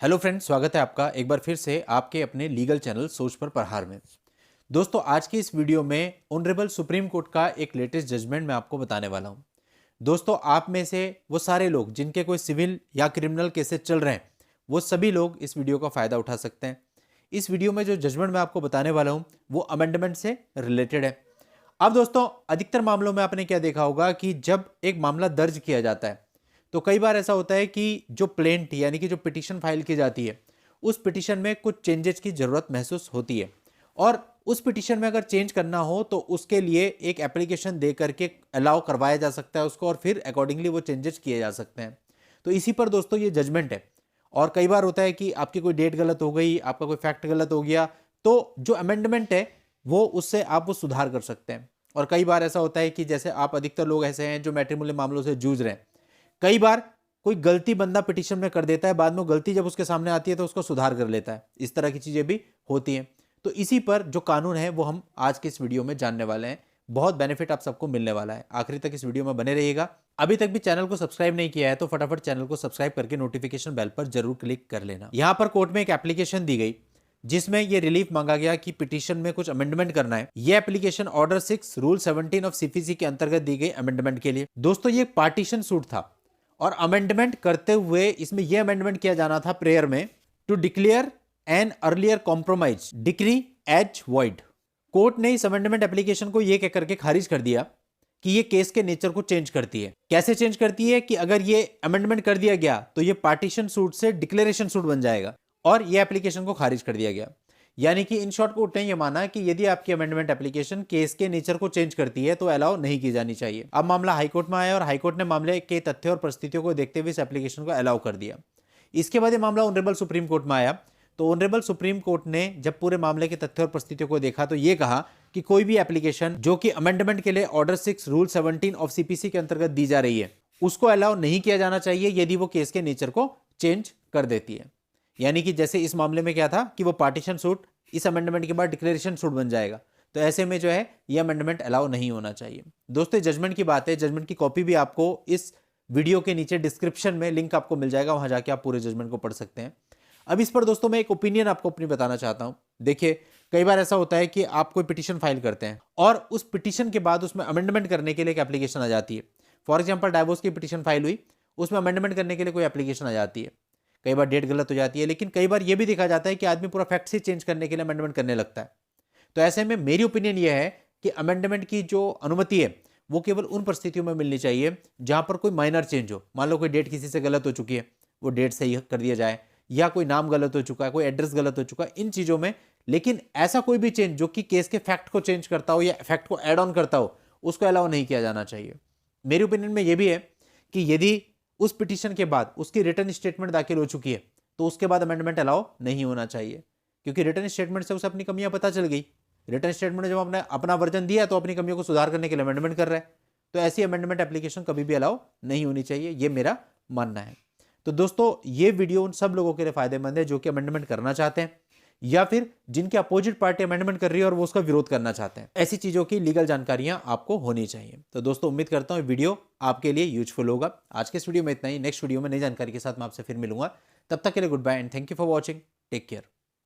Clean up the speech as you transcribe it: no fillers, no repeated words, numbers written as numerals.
Hello friends, स्वागत है आपका एक बार फिर से आपके अपने लीगल चैनल सोच पर प्रहार में। दोस्तों, आज की इस वीडियो में ऑनरेबल सुप्रीम कोर्ट का एक लेटेस्ट जजमेंट मैं आपको बताने वाला हूं। दोस्तों, आप में से वो सारे लोग जिनके कोई सिविल या क्रिमिनल केसेस चल रहे हैं, वो सभी लोग इस वीडियो का फायदा उठा सकते हैं। इस वीडियो में जो जजमेंट मैं आपको बताने वाला हूं वो अमेंडमेंट से रिलेटेड है। अब दोस्तों, अधिकतर मामलों में आपने क्या देखा होगा कि जब एक मामला दर्ज किया जाता है तो कई बार ऐसा होता है कि जो प्लेंट यानी कि जो पिटीशन फाइल की जाती है उस पिटीशन में कुछ चेंजेस की जरूरत महसूस होती है, और उस पिटीशन में अगर चेंज करना हो तो उसके लिए एक एप्लीकेशन दे करके अलाउ करवाया जा सकता है उसको, और फिर अकॉर्डिंगली वो चेंजेस किए जा सकते हैं। तो इसी पर दोस्तों ये जजमेंट है। और कई बार होता है कि आपकी कोई डेट गलत हो गई, आपका कोई फैक्ट गलत हो गया, तो जो अमेंडमेंट है वो उससे आप वो सुधार कर सकते हैं। और कई बार ऐसा होता है कि जैसे आप अधिकतर लोग ऐसे हैं जो मैट्रिमोनियल मामलों से जूझ रहे हैं, कई बार कोई गलती बंदा पिटीशन में कर देता है, बाद में गलती जब उसके सामने आती है तो उसको सुधार कर लेता है। इस तरह की चीजें भी होती हैं। तो इसी पर जो कानून है वो हम आज के इस वीडियो में जानने वाले हैं। बहुत बेनिफिट आप सबको मिलने वाला है, आखिरी तक इस वीडियो में बने रहिएगा। अभी तक भी चैनल को सब्सक्राइब नहीं किया है तो फटाफट चैनल को सब्सक्राइब करके नोटिफिकेशन बेल पर जरूर क्लिक कर लेना। यहां पर कोर्ट में एक एप्लीकेशन दी गई जिसमें यह रिलीफ मांगा गया कि पिटीशन में कुछ अमेंडमेंट करना है। यह application order 6 rule 17 of CPC के अंतर्गत दी गई अमेंडमेंट के लिए। दोस्तों, ये पार्टीशन सूट था और अमेंडमेंट करते हुए इसमें यह अमेंडमेंट किया जाना था प्रेयर में, to declare an earlier compromise decree as void. Court ने इस अमेंडमेंट एप्लीकेशन को यह कहकर के खारिज कर दिया कि यह केस के नेचर को चेंज करती है। कैसे चेंज करती है कि अगर ये अमेंडमेंट कर दिया गया तो ये पार्टीशन सूट से डिक्लेरेशन सूट बन जाएगा, और यह एप्लीकेशन को खारिज कर दिया गया। यानी कि इन शॉर्ट कोर्ट ने यह माना कि यदि आपकी अमेंडमेंट एप्लीकेशन केस के नेचर को चेंज करती है तो अलाउ नहीं की जानी चाहिए। अब मामला हाईकोर्ट में आया और हाईकोर्ट ने मामले के तथ्य और परिस्थितियों को देखते हुए इस एप्लीकेशन को अलाउ कर दिया। इसके बाद यह मामला ऑनरेबल सुप्रीम कोर्ट में आया तो ऑनरेबल सुप्रीम कोर्ट ने जब पूरे मामले के तथ्य और परिस्थितियों को देखा तो यह कहा कि कोई भी एप्लीकेशन जो कि अमेंडमेंट के लिए ऑर्डर 6 रूल 17 ऑफ सीपीसी के अंतर्गत दी जा रही है उसको अलाउ नहीं किया जाना चाहिए यदि वो केस के नेचर को चेंज कर देती है। यानी कि जैसे इस मामले में क्या था कि वो पार्टीशन सूट इस अमेंडमेंट के बाद डिक्लेरेशन सूट बन जाएगा, तो ऐसे में जो है ये अमेंडमेंट अलाउ नहीं होना चाहिए। दोस्तों, जजमेंट की बात है, जजमेंट की कॉपी भी आपको इस वीडियो के नीचे डिस्क्रिप्शन में लिंक आपको मिल जाएगा, वहां जाके आप पूरे जजमेंट को पढ़ सकते हैं। अब इस पर दोस्तों मैं एक ओपिनियन आपको अपनी बताना चाहता हूं। देखिए, कई बार ऐसा होता है कि आप कोई पिटीशन फाइल करते हैं और उस पिटीशन के बाद उसमें अमेंडमेंट करने के लिए एक एप्लीकेशन आ जाती है। फॉर एग्जाम्पल, डाइवोर्स की पिटीशन फाइल हुई, उसमें अमेंडमेंट करने के लिए कोई एप्लीकेशन आ जाती है। कई बार डेट गलत हो जाती है, लेकिन कई बार यह भी देखा जाता है कि आदमी पूरा फैक्ट से चेंज करने के लिए अमेंडमेंट करने लगता है। तो ऐसे में मेरी ओपिनियन यह है कि अमेंडमेंट की जो अनुमति है वो केवल उन परिस्थितियों में मिलनी चाहिए जहां पर कोई माइनर चेंज हो। मान लो कोई डेट किसी से गलत हो चुकी है, वो डेट सही कर दिया जाए, या कोई नाम गलत हो चुका है, कोई एड्रेस गलत हो चुका है, इन चीजों में। लेकिन ऐसा कोई भी चेंज जो कि केस के फैक्ट को चेंज करता हो या फैक्ट को एड ऑन करता हो, उसको अलाउ नहीं किया जाना चाहिए। मेरी ओपिनियन में यह भी है कि यदि उस पिटीशन के बाद उसकी रिटर्न स्टेटमेंट दाखिल हो चुकी है तो उसके बाद अमेंडमेंट अलाउ नहीं होना चाहिए, क्योंकि रिटर्न स्टेटमेंट से उसे अपनी कमियां पता चल गई। रिटर्न स्टेटमेंट जब आपने अपना वर्जन दिया तो अपनी कमियों को सुधार करने के लिए अमेंडमेंट कर रहा है, तो ऐसी अमेंडमेंट एप्लीकेशन कभी भी अलाउ नहीं होनी चाहिए, ये मेरा मानना है। तो दोस्तों, ये वीडियो उन सब लोगों के लिए फायदेमंद है जो कि अमेंडमेंट करना चाहते हैं या फिर जिनके अपोजिट पार्टी अमेंडमेंट कर रही है और वो उसका विरोध करना चाहते हैं। ऐसी चीजों की लीगल जानकारियां आपको होनी चाहिए। तो दोस्तों, उम्मीद करता हूं वीडियो आपके लिए यूजफुल होगा। आज के इस वीडियो में इतना ही। नेक्स्ट वीडियो में नई जानकारी के साथ मैं आपसे फिर मिलूंगा। तब तक के लिए goodbye and thank you for watching. Take care.